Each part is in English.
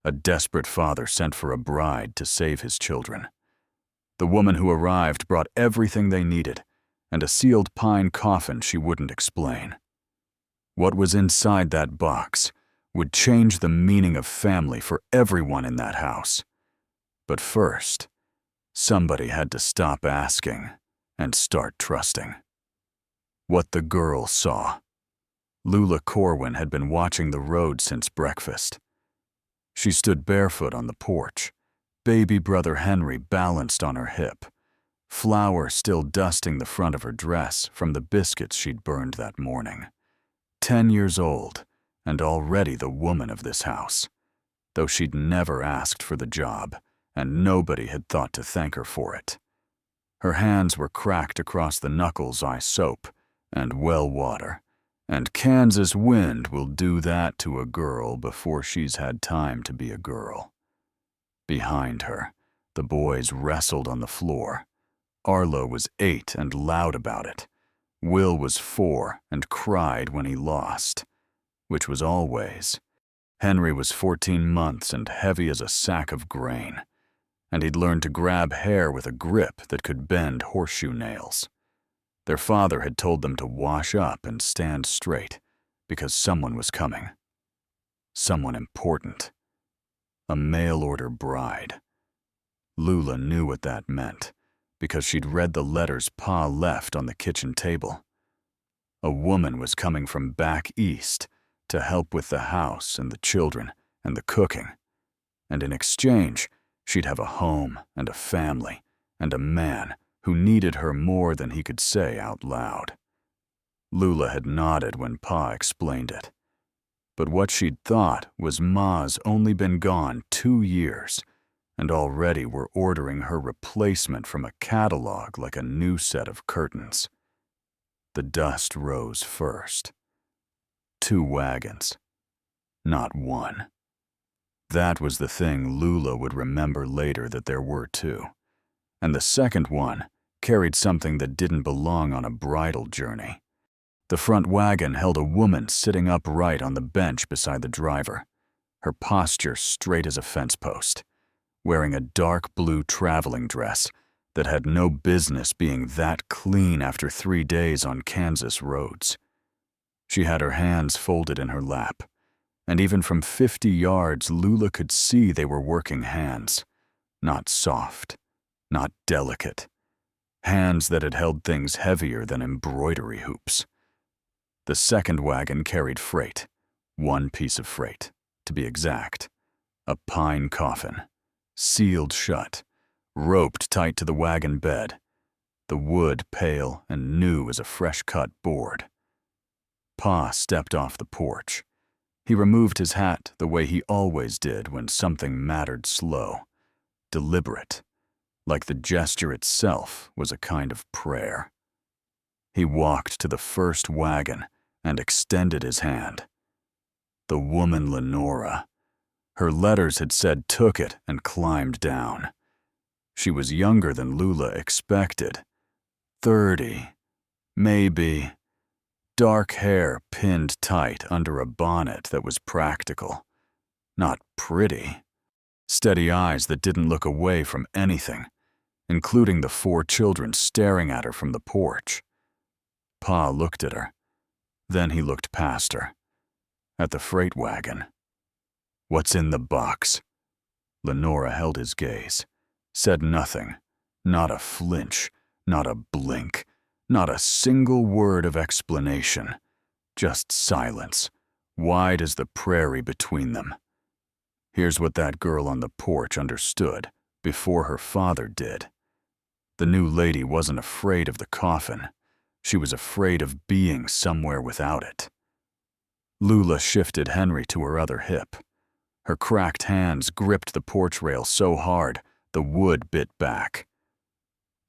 A desperate father sent for a bride to save his children. The woman who arrived brought everything they needed, and a sealed pine coffin she wouldn't explain. What was inside that box would change the meaning of family for everyone in that house. But first, somebody had to stop asking and start trusting. What the girl saw. Lula Corwin had been watching the road since breakfast. She stood barefoot on the porch, baby brother Henry balanced on her hip, flour still dusting the front of her dress from the biscuits she'd burned that morning. 10 years old, and already the woman of this house, though she'd never asked for the job, and nobody had thought to thank her for it. Her hands were cracked across the knuckles eye soap and well water, and Kansas wind will do that to a girl before she's had time to be a girl. Behind her, the boys wrestled on the floor. Arlo was 8 and loud about it. Will was 4 and cried when he lost, which was always. Henry was 14 months and heavy as a sack of grain, and he'd learned to grab hair with a grip that could bend horseshoe nails. Their father had told them to wash up and stand straight because someone was coming. Someone important. A mail-order bride. Lula knew what that meant because she'd read the letters Pa left on the kitchen table. A woman was coming from back east to help with the house and the children and the cooking, and in exchange, she'd have a home and a family and a man who needed her more than he could say out loud. Lula had nodded when Pa explained it. But what she'd thought was Ma's only been gone 2 years, and already were ordering her replacement from a catalog like a new set of curtains. The dust rose first. 2 wagons, not 1. That was the thing Lula would remember later, that there were 2. And the second one carried something that didn't belong on a bridal journey. The front wagon held a woman sitting upright on the bench beside the driver, her posture straight as a fence post, wearing a dark blue traveling dress that had no business being that clean after 3 days on Kansas roads. She had her hands folded in her lap, and even from 50 yards Lula could see they were working hands, not soft, not delicate, hands that had held things heavier than embroidery hoops. The second wagon carried freight, 1 piece of freight, to be exact, a pine coffin, sealed shut, roped tight to the wagon bed, the wood pale and new as a fresh-cut board. Pa stepped off the porch. He removed his hat the way he always did when something mattered slow, deliberate, like the gesture itself was a kind of prayer. He walked to the first wagon and extended his hand. The woman Lenora. Her letters had said took it and climbed down. She was younger than Lula expected. 30, maybe. Dark hair pinned tight under a bonnet that was practical, not pretty. Steady eyes that didn't look away from anything, including the 4 children staring at her from the porch. Pa looked at her. Then he looked past her, at the freight wagon. "What's in the box?" Lenora held his gaze, said nothing, not a flinch, not a blink, not a single word of explanation, just silence, wide as the prairie between them. Here's what that girl on the porch understood before her father did. The new lady wasn't afraid of the coffin. She was afraid of being somewhere without it. Lula shifted Henry to her other hip. Her cracked hands gripped the porch rail so hard the wood bit back.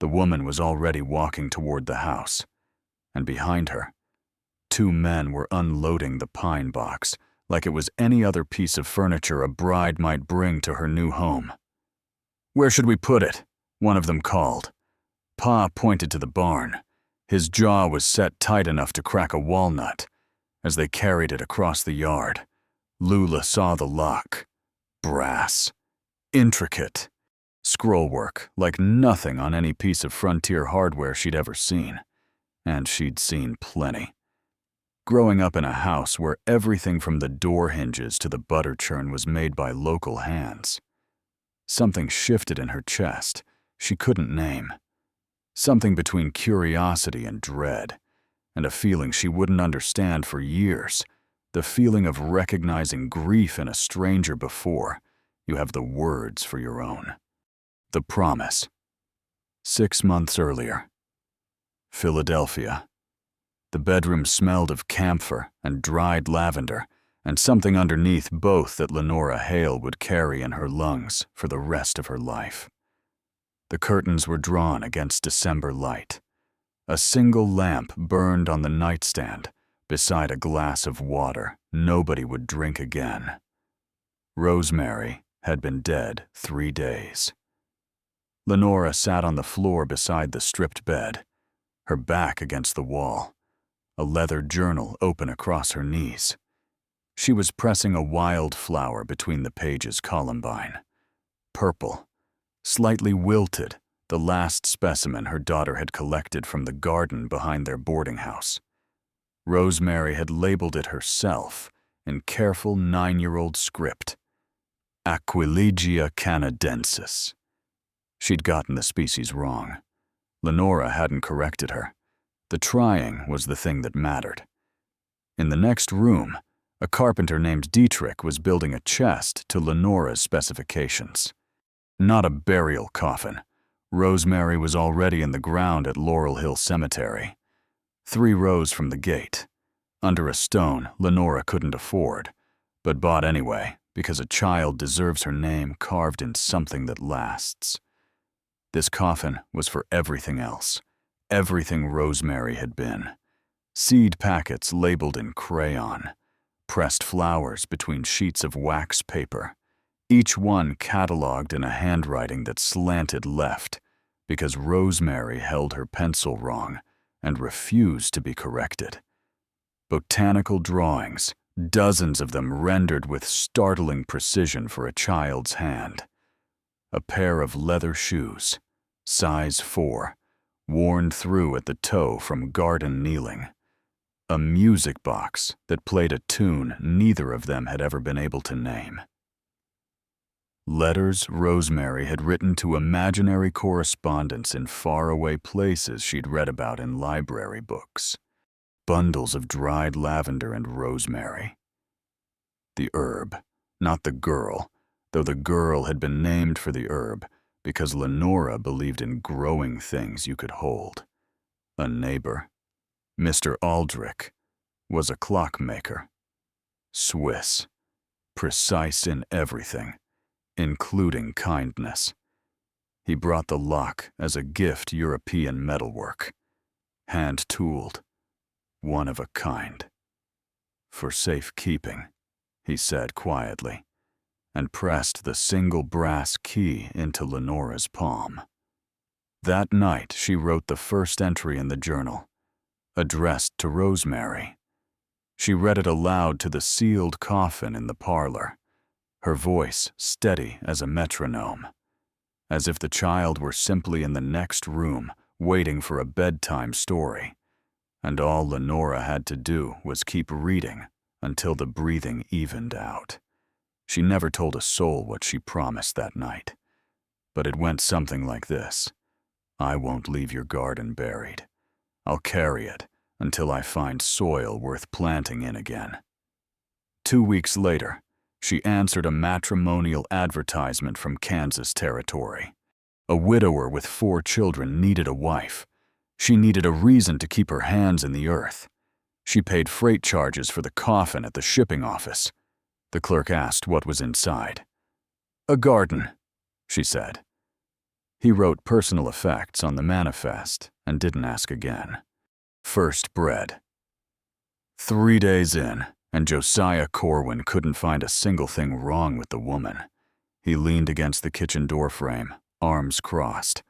The woman was already walking toward the house, and behind her, 2 men were unloading the pine box like it was any other piece of furniture a bride might bring to her new home. "Where should we put it?" one of them called. Pa pointed to the barn. His jaw was set tight enough to crack a walnut. As they carried it across the yard, Lula saw the lock. Brass. Intricate. Scrollwork like nothing on any piece of frontier hardware she'd ever seen. And she'd seen plenty. Growing up in a house where everything from the door hinges to the butter churn was made by local hands, something shifted in her chest she couldn't name. Something between curiosity and dread, and a feeling she wouldn't understand for years, the feeling of recognizing grief in a stranger before you have the words for your own. The promise. 6 months earlier. Philadelphia. The bedroom smelled of camphor and dried lavender, and something underneath both that Lenora Hale would carry in her lungs for the rest of her life. The curtains were drawn against December light. A single lamp burned on the nightstand beside a glass of water nobody would drink again. Rosemary had been dead 3 days. Lenora sat on the floor beside the stripped bed, her back against the wall, a leather journal open across her knees. She was pressing a wildflower between the pages columbine. Purple, slightly wilted, the last specimen her daughter had collected from the garden behind their boarding house. Rosemary had labeled it herself in careful 9-year-old script. Aquilegia canadensis. She'd gotten the species wrong. Lenora hadn't corrected her. The trying was the thing that mattered. In the next room, a carpenter named Dietrich was building a chest to Lenora's specifications. Not a burial coffin. Rosemary was already in the ground at Laurel Hill Cemetery, 3 rows from the gate, under a stone Lenora couldn't afford, but bought anyway because a child deserves her name carved in something that lasts. This coffin was for everything else, everything Rosemary had been. Seed packets labeled in crayon, pressed flowers between sheets of wax paper, each one cataloged in a handwriting that slanted left because Rosemary held her pencil wrong and refused to be corrected. Botanical drawings, dozens of them rendered with startling precision for a child's hand. A pair of leather shoes, size 4, worn through at the toe from garden kneeling. A music box that played a tune neither of them had ever been able to name. Letters Rosemary had written to imaginary correspondents in faraway places she'd read about in library books. Bundles of dried lavender and rosemary. The herb, not the girl, though the girl had been named for the herb because Lenora believed in growing things you could hold. A neighbor, Mr. Aldrich, was a clockmaker. Swiss, precise in everything, including kindness. He brought the lock as a gift European metalwork, hand-tooled, one of a kind. For safekeeping, he said quietly, and pressed the single brass key into Lenora's palm. That night she wrote the first entry in the journal, addressed to Rosemary. She read it aloud to the sealed coffin in the parlor, her voice steady as a metronome, as if the child were simply in the next room waiting for a bedtime story, and all Lenora had to do was keep reading until the breathing evened out. She never told a soul what she promised that night, but it went something like this. I won't leave your garden buried. I'll carry it until I find soil worth planting in again. 2 weeks later, she answered a matrimonial advertisement from Kansas Territory. A widower with 4 children needed a wife. She needed a reason to keep her hands in the earth. She paid freight charges for the coffin at the shipping office. The clerk asked what was inside. A garden, she said. He wrote personal effects on the manifest and didn't ask again. First bread. 3 days in, and Josiah Corwin couldn't find a single thing wrong with the woman. He leaned against the kitchen doorframe, arms crossed,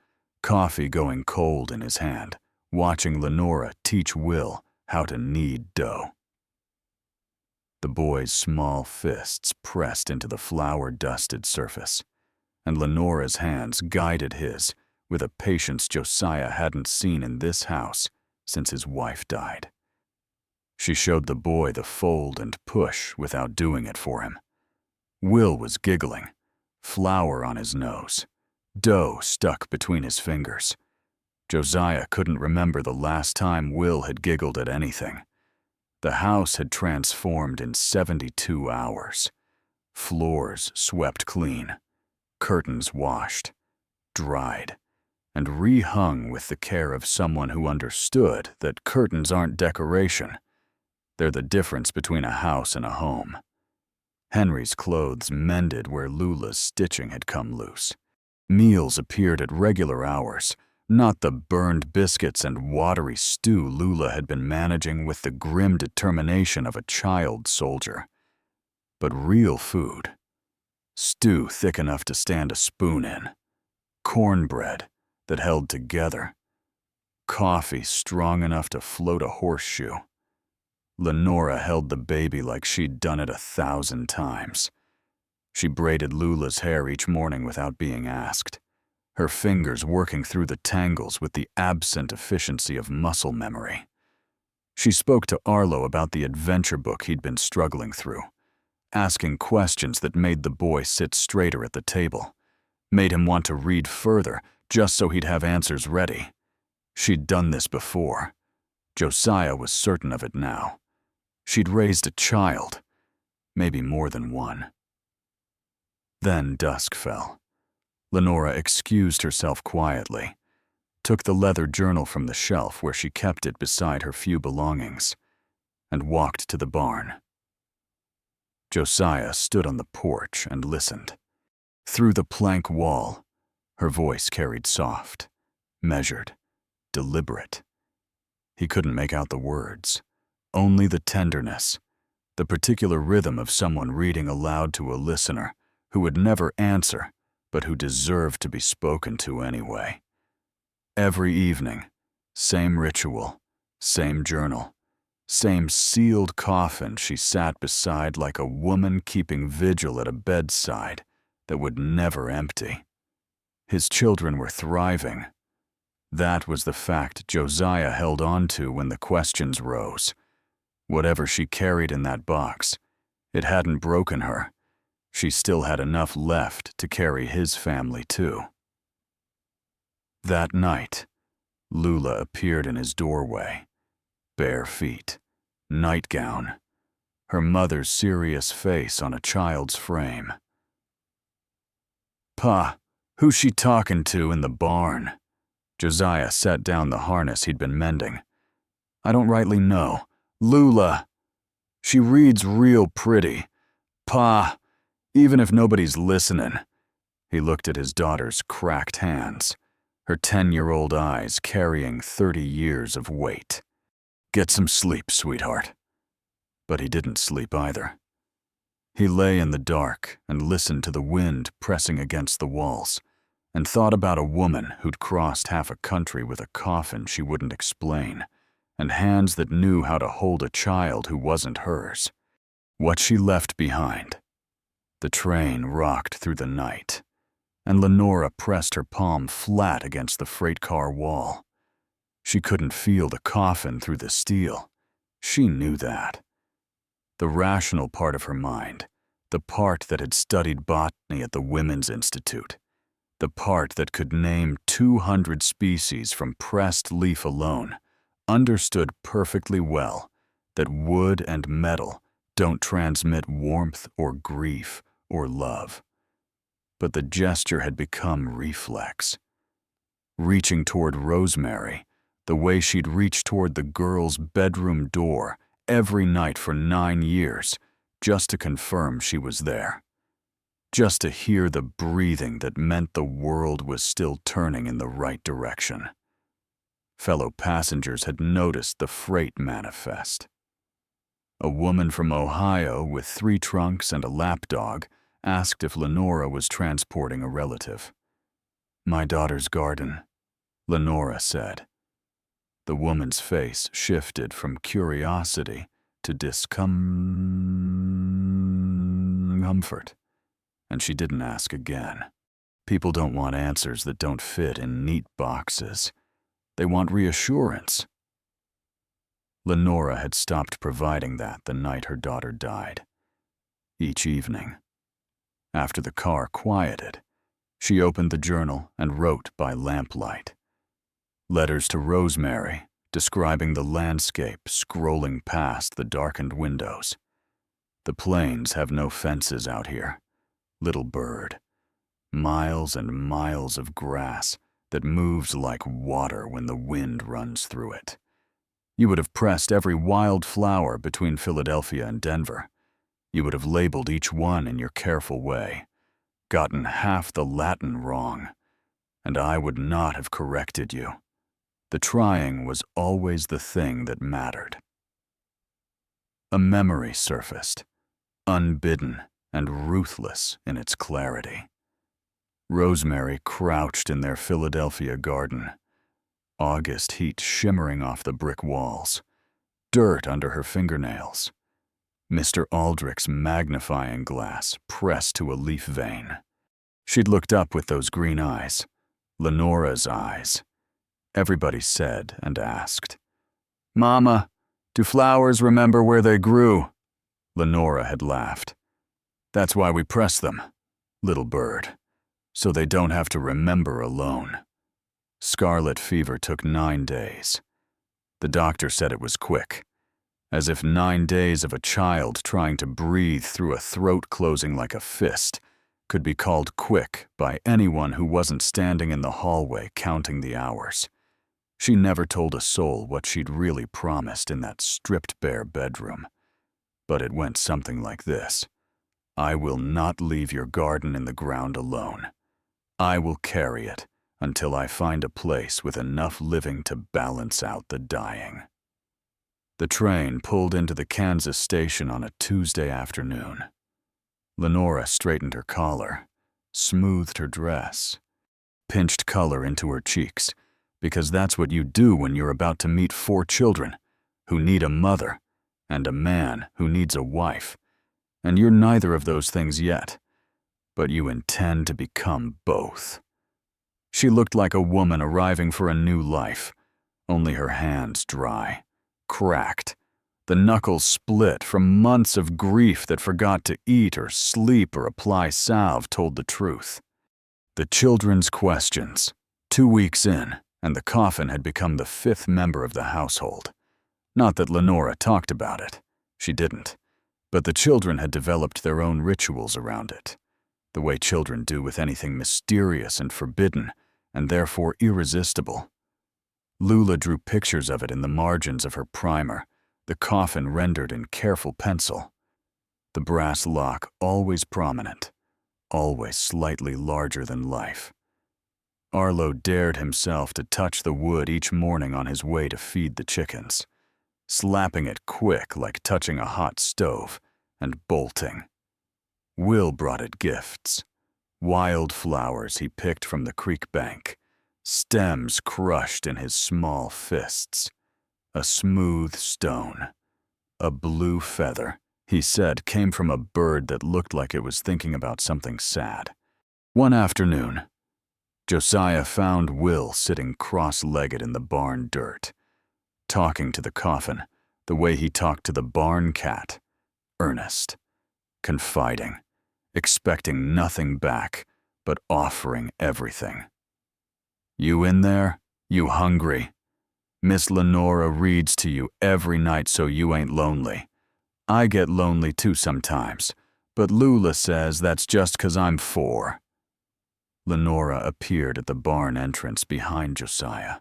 coffee going cold in his hand, watching Lenora teach Will how to knead dough. The boy's small fists pressed into the flour-dusted surface, and Lenora's hands guided his with a patience Josiah hadn't seen in this house since his wife died. She showed the boy the fold and push without doing it for him. Will was giggling, flour on his nose, dough stuck between his fingers. Josiah couldn't remember the last time Will had giggled at anything. The house had transformed in 72 hours. Floors swept clean, curtains washed, dried, and rehung with the care of someone who understood that curtains aren't decoration. They're the difference between a house and a home. Henry's clothes mended where Lula's stitching had come loose. Meals appeared at regular hours, not the burned biscuits and watery stew Lula had been managing with the grim determination of a child soldier. But real food. Stew thick enough to stand a spoon in. Cornbread that held together. Coffee strong enough to float a horseshoe. Lenora held the baby like she'd done it 1,000 times. She braided Lula's hair each morning without being asked, her fingers working through the tangles with the absent efficiency of muscle memory. She spoke to Arlo about the adventure book he'd been struggling through, asking questions that made the boy sit straighter at the table, made him want to read further just so he'd have answers ready. She'd done this before. Josiah was certain of it now. She'd raised a child, maybe more than one. Then dusk fell. Lenora excused herself quietly, took the leather journal from the shelf where she kept it beside her few belongings, and walked to the barn. Josiah stood on the porch and listened. Through the plank wall, her voice carried soft, measured, deliberate. He couldn't make out the words, only the tenderness, the particular rhythm of someone reading aloud to a listener who would never answer, but who deserved to be spoken to anyway. Every evening, same ritual, same journal, same sealed coffin she sat beside like a woman keeping vigil at a bedside that would never empty. His children were thriving. That was the fact Josiah held on to when the questions rose. Whatever she carried in that box, it hadn't broken her. She still had enough left to carry his family too. That night, Lula appeared in his doorway, bare feet, nightgown, her mother's serious face on a child's frame. "Pa, who's she talking to in the barn?" Josiah set down the harness he'd been mending. "I don't rightly know. Lula. She reads real pretty. Pa, even if nobody's listening." He looked at his daughter's cracked hands, her 10-year-old eyes carrying 30 years of weight. "Get some sleep, sweetheart." But he didn't sleep either. He lay in the dark and listened to the wind pressing against the walls, and thought about a woman who'd crossed half a country with a coffin she wouldn't explain, and hands that knew how to hold a child who wasn't hers. What she left behind. The train rocked through the night, and Lenora pressed her palm flat against the freight car wall. She couldn't feel the coffin through the steel. She knew that. The rational part of her mind, the part that had studied botany at the Women's Institute, the part that could name 200 species from pressed leaf alone, understood perfectly well that wood and metal don't transmit warmth or grief or love. But the gesture had become reflex. Reaching toward Rosemary, the way she'd reached toward the girl's bedroom door every night for 9 years, just to confirm she was there. Just to hear the breathing that meant the world was still turning in the right direction. Fellow passengers had noticed the freight manifest. A woman from Ohio with 3 trunks and a lapdog asked if Lenora was transporting a relative. "My daughter's garden," Lenora said. The woman's face shifted from curiosity to discomfort, and she didn't ask again. People don't want answers that don't fit in neat boxes. They want reassurance. Lenora had stopped providing that the night her daughter died. Each evening, after the car quieted, she opened the journal and wrote by lamplight. Letters to Rosemary, describing the landscape scrolling past the darkened windows. The plains have no fences out here. Little bird. Miles and miles of grass that moves like water when the wind runs through it. You would have pressed every wild flower between Philadelphia and Denver. You would have labeled each one in your careful way, gotten half the Latin wrong, and I would not have corrected you. The trying was always the thing that mattered. A memory surfaced, unbidden and ruthless in its clarity. Rosemary crouched in their Philadelphia garden, August heat shimmering off the brick walls, dirt under her fingernails, Mr. Aldrich's magnifying glass pressed to a leaf vein. She'd looked up with those green eyes, Lenora's eyes. Everybody said and asked, "Mama, do flowers remember where they grew?" Lenora had laughed. "That's why we press them, little bird, so they don't have to remember alone." Scarlet fever took 9 days. The doctor said it was quick, as if 9 days of a child trying to breathe through a throat closing like a fist could be called quick by anyone who wasn't standing in the hallway counting the hours. She never told a soul what she'd really promised in that stripped-bare bedroom. But it went something like this. "I will not leave your garden in the ground alone. I will carry it until I find a place with enough living to balance out the dying." The train pulled into the Kansas station on a Tuesday afternoon. Lenora straightened her collar, smoothed her dress, pinched color into her cheeks, because that's what you do when you're about to meet 4 children who need a mother and a man who needs a wife. And you're neither of those things yet, but you intend to become both. She looked like a woman arriving for a new life, only her hands dry, cracked, the knuckles split from months of grief that forgot to eat or sleep or apply salve told the truth. The children's questions, 2 weeks in, and the coffin had become the 5th member of the household. Not that Lenora talked about it. She didn't. But the children had developed their own rituals around it, the way children do with anything mysterious and forbidden, and therefore irresistible. Lula drew pictures of it in the margins of her primer, the coffin rendered in careful pencil. The brass lock always prominent, always slightly larger than life. Arlo dared himself to touch the wood each morning on his way to feed the chickens, slapping it quick like touching a hot stove, and bolting. Will brought it gifts, wild flowers he picked from the creek bank, stems crushed in his small fists, a smooth stone, a blue feather, he said came from a bird that looked like it was thinking about something sad. One afternoon, Josiah found Will sitting cross-legged in the barn dirt, talking to the coffin the way he talked to the barn cat, earnest, confiding, expecting nothing back, but offering everything. "You in there? You hungry? Miss Lenora reads to you every night so you ain't lonely. I get lonely too sometimes, but Lula says that's just 'cause I'm 4. Lenora appeared at the barn entrance behind Josiah.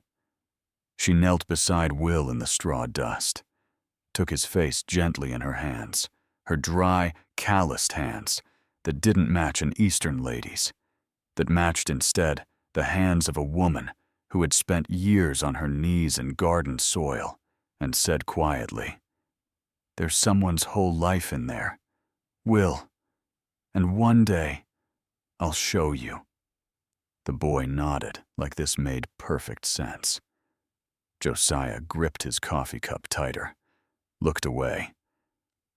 She knelt beside Will in the straw dust, took his face gently in her hands, her dry, calloused hands that didn't match an Eastern lady's, that matched instead the hands of a woman who had spent years on her knees in garden soil, and said quietly, "There's someone's whole life in there, Will, and one day I'll show you." The boy nodded like this made perfect sense. Josiah gripped his coffee cup tighter, looked away,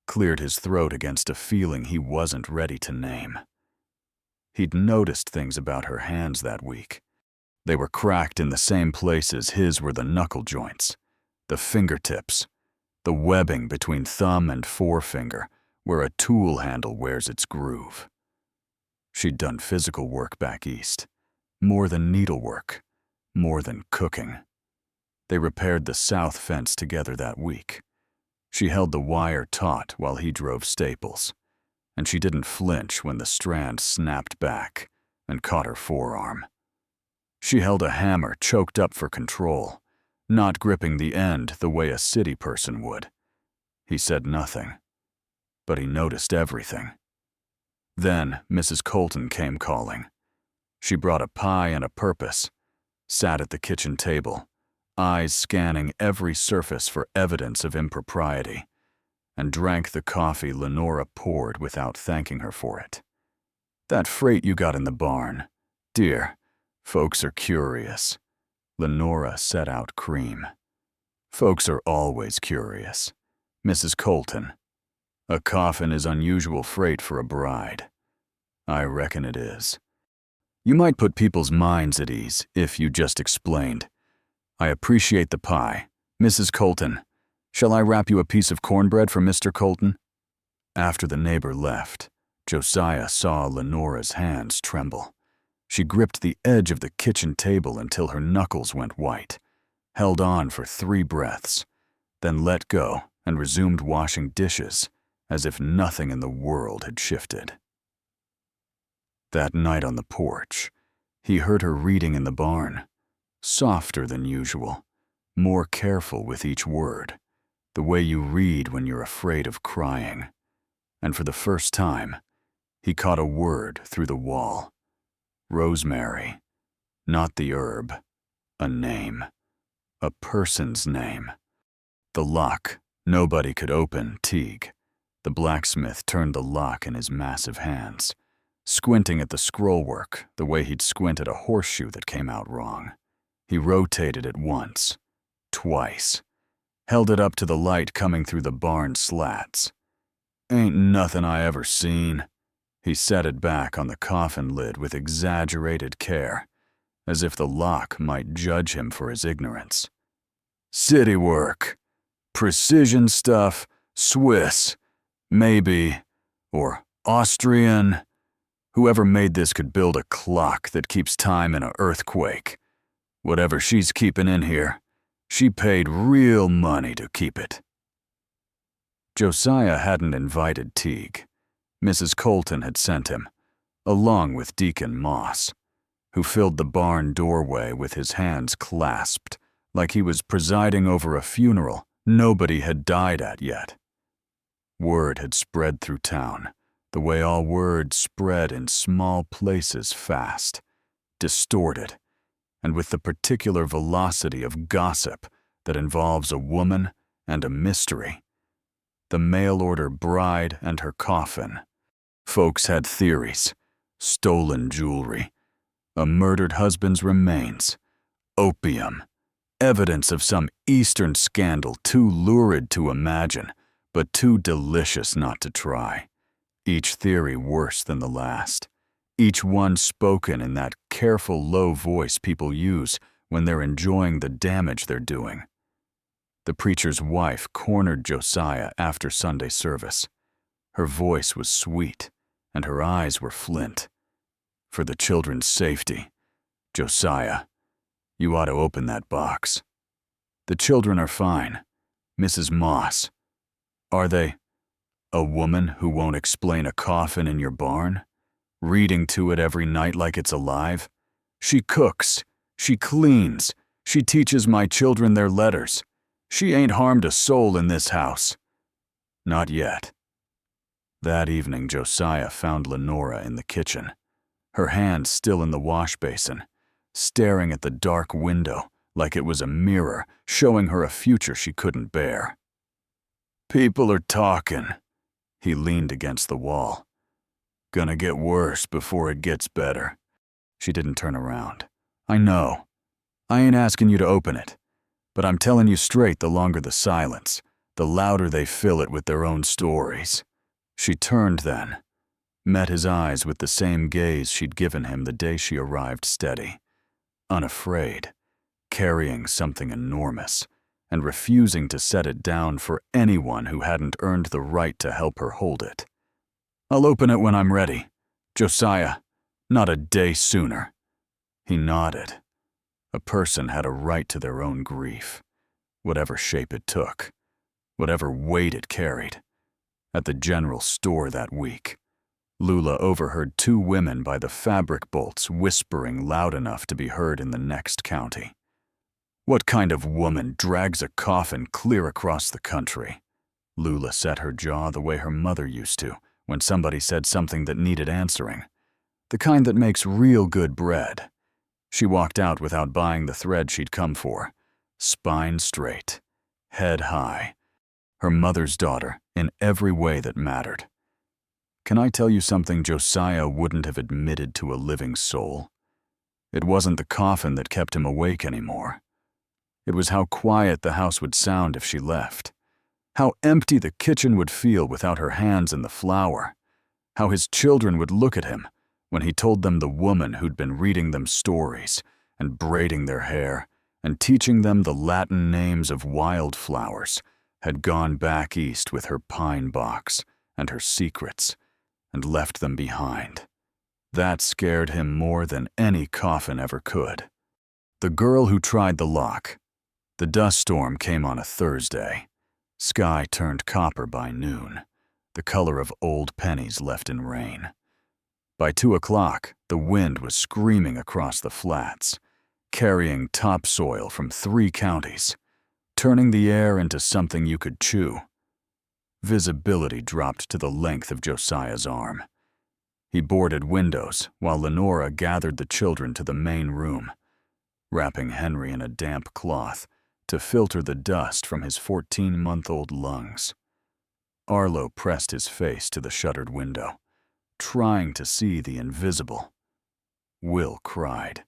cleared his throat against a feeling he wasn't ready to name. He'd noticed things about her hands that week. They were cracked in the same places his were the knuckle joints, the fingertips, the webbing between thumb and forefinger where a tool handle wears its groove. She'd done physical work back east, more than needlework, more than cooking. They repaired the south fence together that week. She held the wire taut while he drove staples, and she didn't flinch when the strand snapped back and caught her forearm. She held a hammer choked up for control, not gripping the end the way a city person would. He said nothing, but he noticed everything. Then Mrs. Colton came calling. She brought a pie and a purpose, sat at the kitchen table, eyes scanning every surface for evidence of impropriety, and drank the coffee Lenora poured without thanking her for it. "That freight you got in the barn. Dear, folks are curious." Lenora set out cream. "Folks are always curious. Mrs. Colton, a coffin is unusual freight for a bride." "I reckon it is." "You might put people's minds at ease if you just explained. I appreciate the pie. Mrs. Colton, shall I wrap you a piece of cornbread for Mr. Colton?" After the neighbor left, Josiah saw Lenora's hands tremble. She gripped the edge of the kitchen table until her knuckles went white, held on for 3 breaths, then let go and resumed washing dishes as if nothing in the world had shifted. That night on the porch, he heard her reading in the barn, softer than usual, more careful with each word, the way you read when you're afraid of crying. And for the first time, he caught a word through the wall. Rosemary, not the herb, a name, a person's name. The lock nobody could open, Teague. The blacksmith turned the lock in his massive hands, squinting at the scrollwork the way he'd squint at a horseshoe that came out wrong. He rotated it once, twice, held it up to the light coming through the barn slats. "Ain't nothing I ever seen." He set it back on the coffin lid with exaggerated care, as if the lock might judge him for his ignorance. "City work. Precision stuff. Swiss. Maybe. Or Austrian. Whoever made this could build a clock that keeps time in an earthquake. Whatever she's keeping in here, she paid real money to keep it." Josiah hadn't invited Teague. Mrs. Colton had sent him, along with Deacon Moss, who filled the barn doorway with his hands clasped, like he was presiding over a funeral nobody had died at yet. Word had spread through town, the way all words spread in small places fast, distorted, and with the particular velocity of gossip that involves a woman and a mystery. The mail-order bride and her coffin. Folks had theories, stolen jewelry, a murdered husband's remains, opium, evidence of some Eastern scandal too lurid to imagine, but too delicious not to try. Each theory worse than the last. Each one spoken in that careful low voice people use when they're enjoying the damage they're doing. The preacher's wife cornered Josiah after Sunday service. Her voice was sweet, and her eyes were flint. "For the children's safety, Josiah, you ought to open that box. The children are fine. Mrs. Moss. Are they? A woman who won't explain a coffin in your barn? Reading to it every night like it's alive? She cooks. She cleans. She teaches my children their letters. She ain't harmed a soul in this house." Not yet. That evening, Josiah found Lenora in the kitchen, her hands still in the wash basin, staring at the dark window like it was a mirror showing her a future she couldn't bear. "People are talking." He leaned against the wall. "Gonna get worse before it gets better." She didn't turn around. "I know. I ain't asking you to open it. But I'm telling you straight, the longer the silence, the louder they fill it with their own stories. She turned then, met his eyes with the same gaze she'd given him the day she arrived steady, unafraid, carrying something enormous, and refusing to set it down for anyone who hadn't earned the right to help her hold it. "I'll open it when I'm ready. Josiah, not a day sooner." He nodded. A person had a right to their own grief, whatever shape it took, whatever weight it carried. At the general store that week, Lula overheard two women by the fabric bolts whispering loud enough to be heard in the next county. "What kind of woman drags a coffin clear across the country?" Lula set her jaw the way her mother used to when somebody said something that needed answering. "The kind that makes real good bread." She walked out without buying the thread she'd come for, spine straight, head high, her mother's daughter in every way that mattered. Can I tell you something Josiah wouldn't have admitted to a living soul? It wasn't the coffin that kept him awake anymore. It was how quiet the house would sound if she left, how empty the kitchen would feel without her hands in the flour, how his children would look at him when he told them the woman who'd been reading them stories and braiding their hair and teaching them the Latin names of wildflowers had gone back east with her pine box and her secrets and left them behind. That scared him more than any coffin ever could. The girl who tried the lock. The dust storm came on a Thursday. Sky turned copper by noon, the color of old pennies left in rain. By 2 o'clock, the wind was screaming across the flats, carrying topsoil from 3 counties, turning the air into something you could chew. Visibility dropped to the length of Josiah's arm. He boarded windows while Lenora gathered the children to the main room, wrapping Henry in a damp cloth to filter the dust from his 14-month-old lungs. Arlo pressed his face to the shuttered window, trying to see the invisible. Will cried.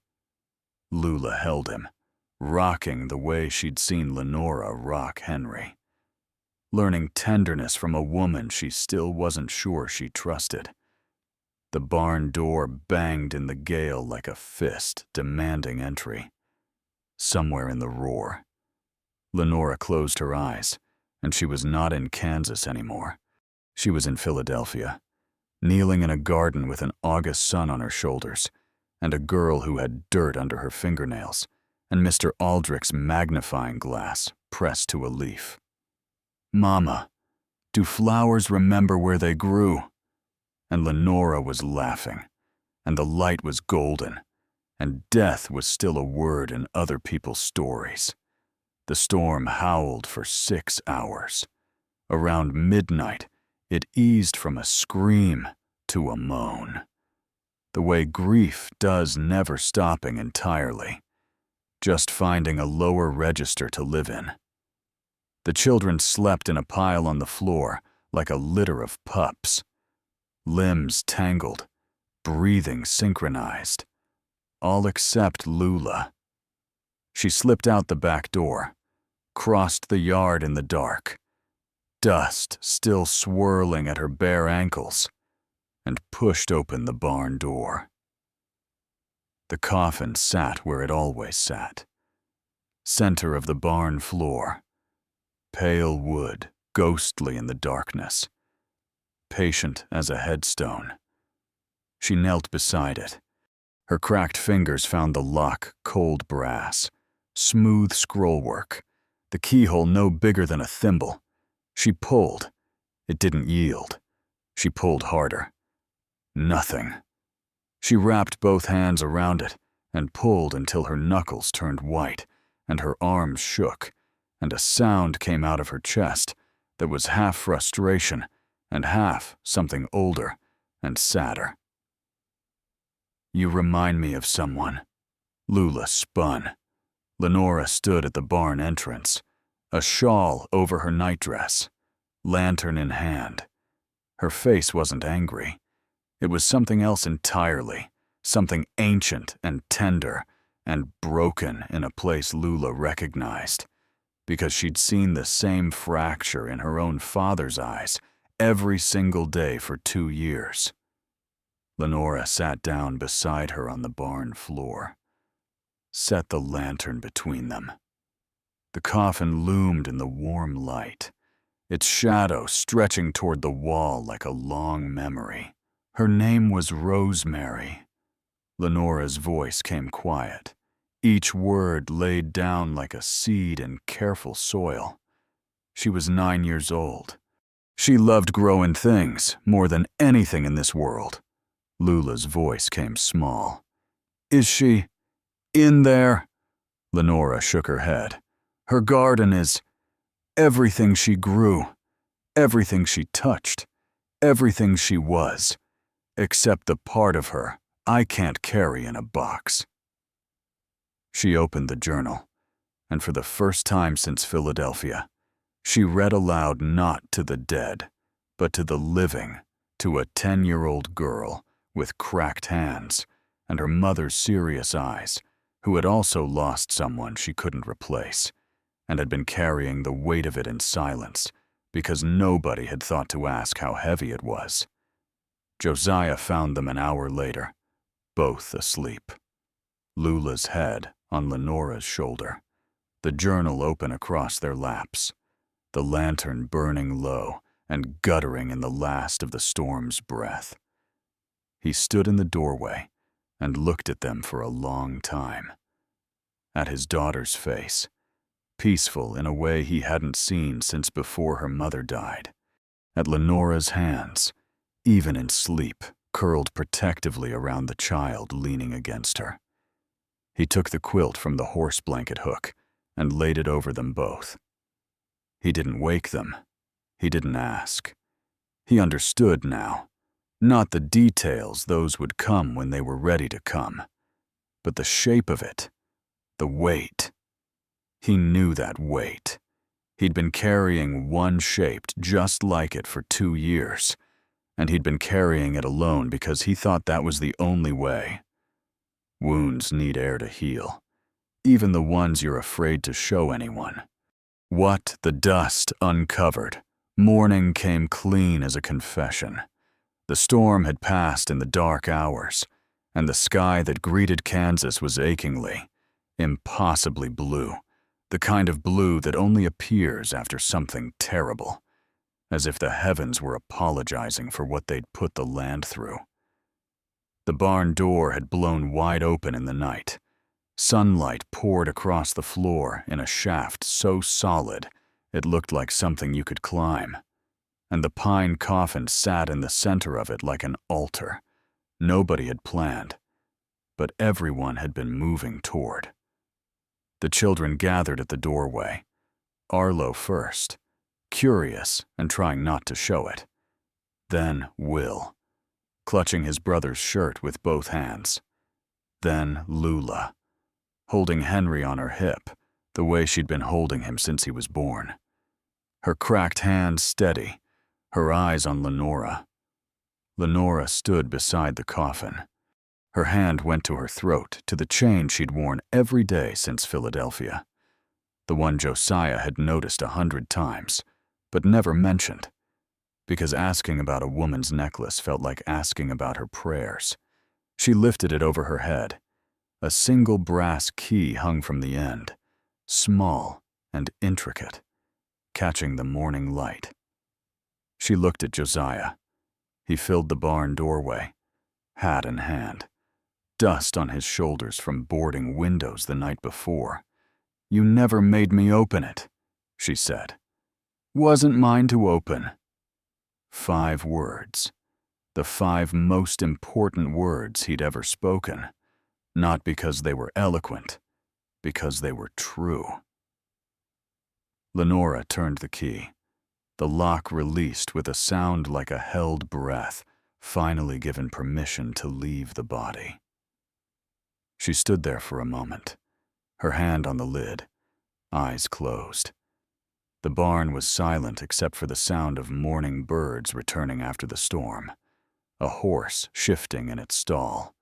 Lula held him, rocking the way she'd seen Lenora rock Henry, learning tenderness from a woman she still wasn't sure she trusted. The barn door banged in the gale like a fist demanding entry. Somewhere in the roar, Lenora closed her eyes, and she was not in Kansas anymore. She was in Philadelphia, kneeling in a garden with an August sun on her shoulders, and a girl who had dirt under her fingernails, and Mr. Aldrich's magnifying glass pressed to a leaf. "Mama, do flowers remember where they grew?" And Lenora was laughing, and the light was golden, and death was still a word in other people's stories. The storm howled for 6 hours. Around midnight, it eased from a scream to a moan. The way grief does, never stopping entirely, just finding a lower register to live in. The children slept in a pile on the floor like a litter of pups, limbs tangled, breathing synchronized, all except Lula. She slipped out the back door, crossed the yard in the dark, dust still swirling at her bare ankles, and pushed open the barn door. The coffin sat where it always sat, center of the barn floor, pale wood, ghostly in the darkness, patient as a headstone. She knelt beside it. Her cracked fingers found the lock, cold brass, smooth scrollwork, the keyhole no bigger than a thimble. She pulled. It didn't yield. She pulled harder. Nothing. She wrapped both hands around it and pulled until her knuckles turned white and her arms shook, and a sound came out of her chest that was half frustration and half something older and sadder. "You remind me of someone." Lula spun. Lenora stood at the barn entrance, a shawl over her nightdress, lantern in hand. Her face wasn't angry. It was something else entirely, something ancient and tender and broken in a place Lula recognized. because she'd seen the same fracture in her own father's eyes every single day for 2 years. Lenora sat down beside her on the barn floor, set the lantern between them. The coffin loomed in the warm light, its shadow stretching toward the wall like a long memory. Her name was Rosemary. Lenora's voice came quiet, each word laid down like a seed in careful soil. She was 9 years old. She loved growing things more than anything in this world. Lula's voice came small. "Is she in there?" Lenora shook her head. "Her garden is everything she grew, everything she touched, everything she was, except the part of her I can't carry in a box." She opened the journal, and for the first time since Philadelphia, she read aloud not to the dead, but to the living, to a 10-year-old girl with cracked hands and her mother's serious eyes, who had also lost someone she couldn't replace, and had been carrying the weight of it in silence because nobody had thought to ask how heavy it was. Josiah found them an hour later, both asleep. Lula's head on Lenora's shoulder, the journal open across their laps, the lantern burning low and guttering in the last of the storm's breath. He stood in the doorway and looked at them for a long time. At his daughter's face, peaceful in a way he hadn't seen since before her mother died. At Lenora's hands, even in sleep, curled protectively around the child leaning against her. He took the quilt from the horse blanket hook and laid it over them both. He didn't wake them. He didn't ask. He understood now. Not the details, those would come when they were ready to come, but the shape of it, the weight. He knew that weight. He'd been carrying one shaped just like it for 2 years, and he'd been carrying it alone because he thought that was the only way. Wounds need air to heal, even the ones you're afraid to show anyone. What the dust uncovered, morning came clean as a confession. The storm had passed in the dark hours, and the sky that greeted Kansas was achingly, impossibly blue, the kind of blue that only appears after something terrible, as if the heavens were apologizing for what they'd put the land through. The barn door had blown wide open in the night. Sunlight poured across the floor in a shaft so solid it looked like something you could climb, and the pine coffin sat in the center of it like an altar. Nobody had planned, but everyone had been moving toward. The children gathered at the doorway, Arlo first, curious and trying not to show it. Then Will, clutching his brother's shirt with both hands. Then Lula, holding Henry on her hip, the way she'd been holding him since he was born. Her cracked hands steady, her eyes on Lenora. Lenora stood beside the coffin. Her hand went to her throat, to the chain she'd worn every day since Philadelphia. The one Josiah had noticed 100 times, but never mentioned, because asking about a woman's necklace felt like asking about her prayers. She lifted it over her head. A single brass key hung from the end, small and intricate, catching the morning light. She looked at Josiah. He filled the barn doorway, hat in hand, dust on his shoulders from boarding windows the night before. "You never made me open it," she said. "Wasn't mine to open." 5 words, the 5 most important words he'd ever spoken, not because they were eloquent, because they were true. Lenora turned the key. The lock released with a sound like a held breath, finally given permission to leave the body. She stood there for a moment, her hand on the lid, eyes closed. The barn was silent except for the sound of morning birds returning after the storm, a horse shifting in its stall,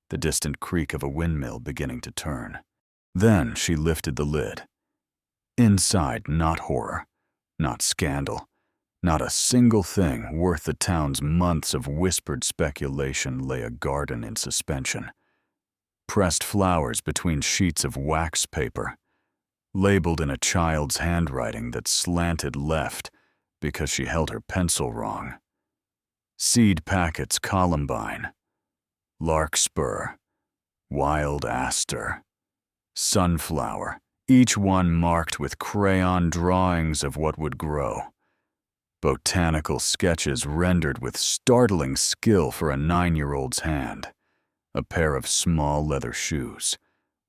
the distant creak of a windmill beginning to turn. Then she lifted the lid. Inside, not horror, not scandal, not a single thing worth the town's months of whispered speculation lay a garden in suspension. Pressed flowers between sheets of wax paper, labeled in a child's handwriting that slanted left because she held her pencil wrong. Seed packets columbine, larkspur, wild aster, sunflower, each one marked with crayon drawings of what would grow. Botanical sketches rendered with startling skill for a 9-year-old's hand. A pair of small leather shoes,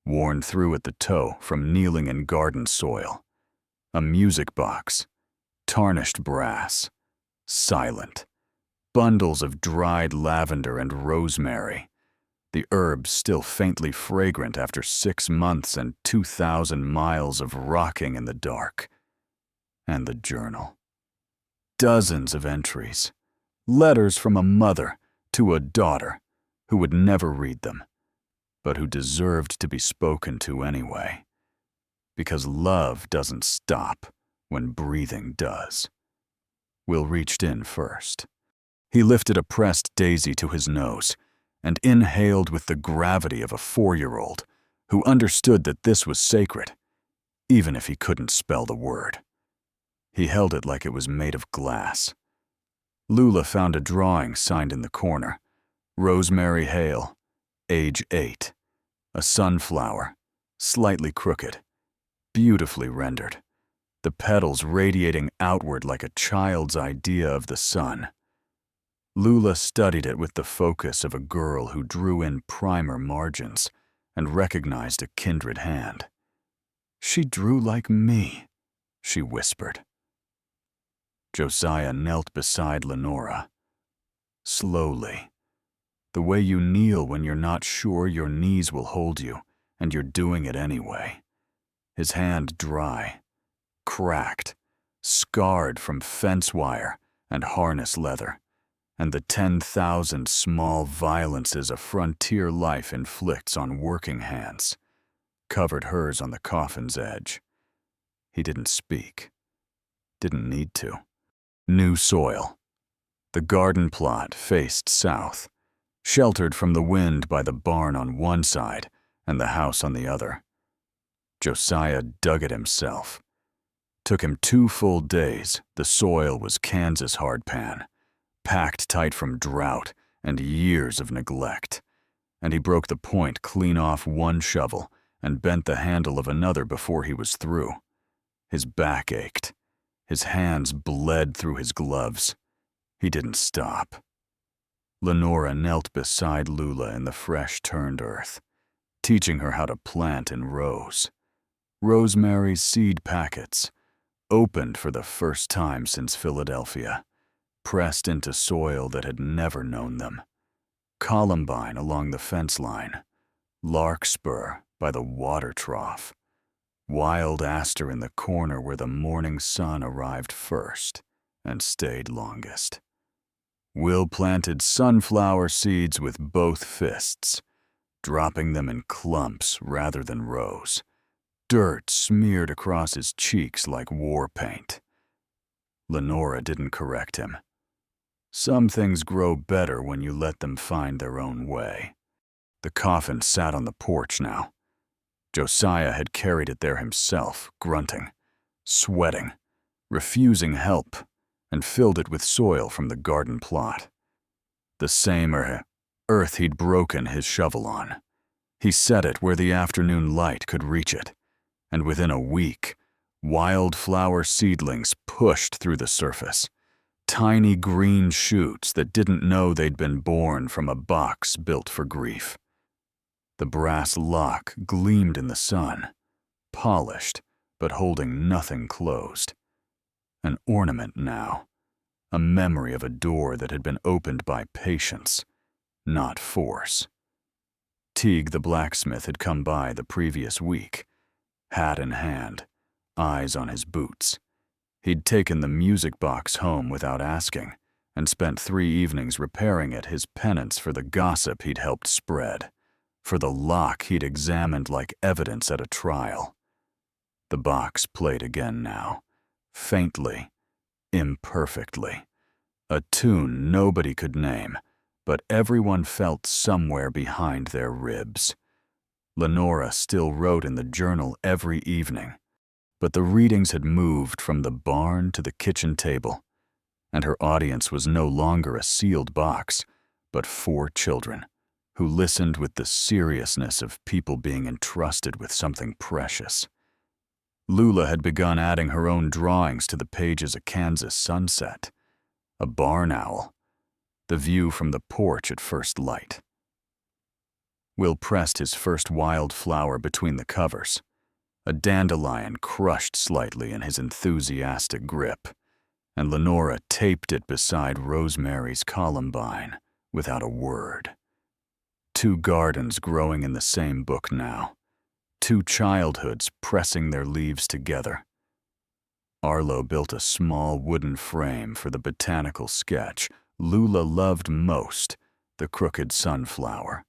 worn through at the toe from kneeling in garden soil. A music box, tarnished brass, silent. Bundles of dried lavender and rosemary, the herbs still faintly fragrant after 6 months and 2,000 miles of rocking in the dark. And the journal. Dozens of entries, letters from a mother to a daughter who would never read them, but who deserved to be spoken to anyway. Because love doesn't stop when breathing does. Will reached in first. He lifted a pressed daisy to his nose and inhaled with the gravity of a 4-year-old who understood that this was sacred, even if he couldn't spell the word. He held it like it was made of glass. Lula found a drawing signed in the corner. Rosemary Hale, age 8. A sunflower, slightly crooked, beautifully rendered. The petals radiating outward like a child's idea of the sun. Lula studied it with the focus of a girl who drew in primer margins and recognized a kindred hand. She drew like me, she whispered. Josiah knelt beside Lenora. Slowly. The way you kneel when you're not sure your knees will hold you, and you're doing it anyway. His hand dry, cracked, scarred from fence wire and harness leather, and the 10,000 small violences a frontier life inflicts on working hands, covered hers on the coffin's edge. He didn't speak. Didn't need to. New soil. The garden plot faced south, sheltered from the wind by the barn on one side and the house on the other. Josiah dug it himself. Took him 2 full days. The soil was Kansas hardpan, packed tight from drought and years of neglect. And he broke the point clean off one shovel and bent the handle of another before he was through. His back ached. His hands bled through his gloves. He didn't stop. Lenora knelt beside Lula in the fresh-turned earth, teaching her how to plant in rows. Rosemary's seed packets, opened for the first time since Philadelphia, pressed into soil that had never known them. Columbine along the fence line, larkspur by the water trough, wild aster in the corner where the morning sun arrived first and stayed longest. Will planted sunflower seeds with both fists, dropping them in clumps rather than rows. Dirt smeared across his cheeks like war paint. Lenora didn't correct him. Some things grow better when you let them find their own way. The coffin sat on the porch now. Josiah had carried it there himself, grunting, sweating, refusing help, and filled it with soil from the garden plot. The same earth he'd broken his shovel on. He set it where the afternoon light could reach it, and within a week, wildflower seedlings pushed through the surface, tiny green shoots that didn't know they'd been born from a box built for grief. The brass lock gleamed in the sun, polished, but holding nothing closed. An ornament now, a memory of a door that had been opened by patience, not force. Teague the blacksmith had come by the previous week, hat in hand, eyes on his boots. He'd taken the music box home without asking, and spent 3 evenings repairing it, his penance for the gossip he'd helped spread, for the lock he'd examined like evidence at a trial. The box played again now, faintly, imperfectly. A tune nobody could name, but everyone felt somewhere behind their ribs. Lenora still wrote in the journal every evening, but the readings had moved from the barn to the kitchen table, and her audience was no longer a sealed box, but 4 children who listened with the seriousness of people being entrusted with something precious. Lula had begun adding her own drawings to the pages: a Kansas sunset, a barn owl, the view from the porch at first light. Will pressed his first wildflower between the covers, a dandelion crushed slightly in his enthusiastic grip, and Lenora taped it beside Rosemary's columbine without a word. 2 gardens growing in the same book now, 2 childhoods pressing their leaves together. Arlo built a small wooden frame for the botanical sketch Lula loved most, the crooked sunflower.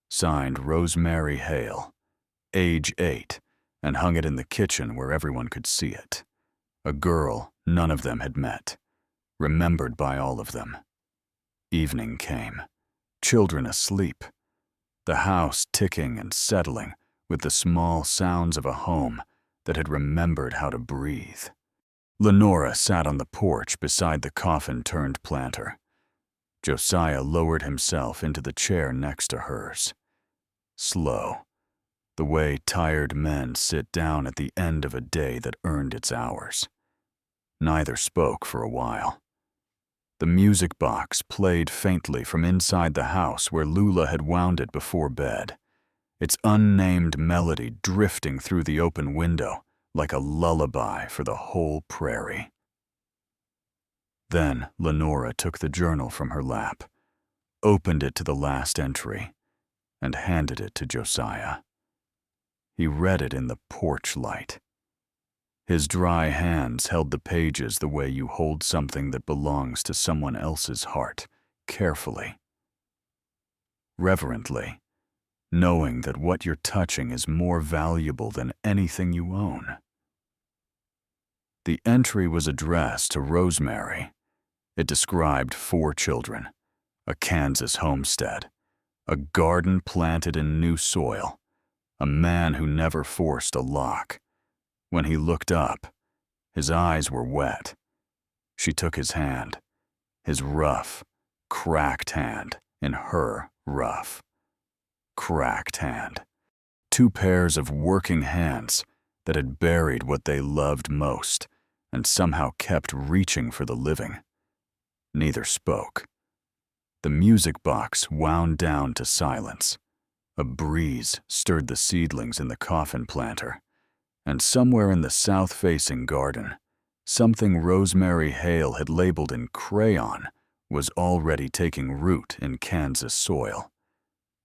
Signed Rosemary Hale, age 8, and hung it in the kitchen where everyone could see it. A girl none of them had met, remembered by all of them. Evening came, children asleep, the house ticking and settling with the small sounds of a home that had remembered how to breathe. Lenora sat on the porch beside the coffin-turned planter. Josiah lowered himself into the chair next to hers. Slow, the way tired men sit down at the end of a day that earned its hours. Neither spoke for a while. The music box played faintly from inside the house where Lula had wound it before bed, its unnamed melody drifting through the open window like a lullaby for the whole prairie. Then Lenora took the journal from her lap, opened it to the last entry, and handed it to Josiah. He read it in the porch light. His dry hands held the pages the way you hold something that belongs to someone else's heart, carefully, reverently, knowing that what you're touching is more valuable than anything you own. The entry was addressed to Rosemary. It described 4 children, a Kansas homestead, a garden planted in new soil, a man who never forced a lock. When he looked up, his eyes were wet. She took his hand, his rough, cracked hand in her rough, cracked hand. 2 pairs of working hands that had buried what they loved most and somehow kept reaching for the living. Neither spoke. The music box wound down to silence. A breeze stirred the seedlings in the coffin planter, and somewhere in the south-facing garden, something Rosemary Hale had labeled in crayon was already taking root in Kansas soil,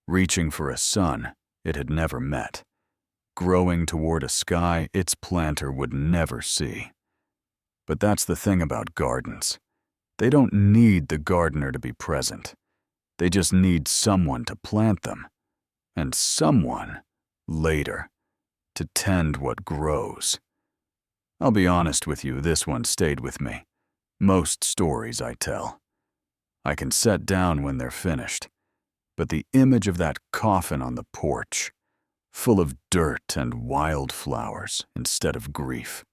reaching for a sun it had never met, growing toward a sky its planter would never see. But that's the thing about gardens. They don't need the gardener to be present. They just need someone to plant them, and someone, later, to tend what grows. I'll be honest with you, this one stayed with me. Most stories I tell, I can set down when they're finished, but the image of that coffin on the porch, full of dirt and wildflowers instead of grief,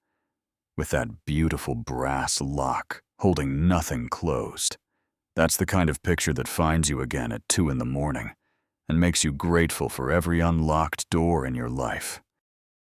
with that beautiful brass lock holding nothing closed, that's the kind of picture that finds you again at 2 in the morning and makes you grateful for every unlocked door in your life.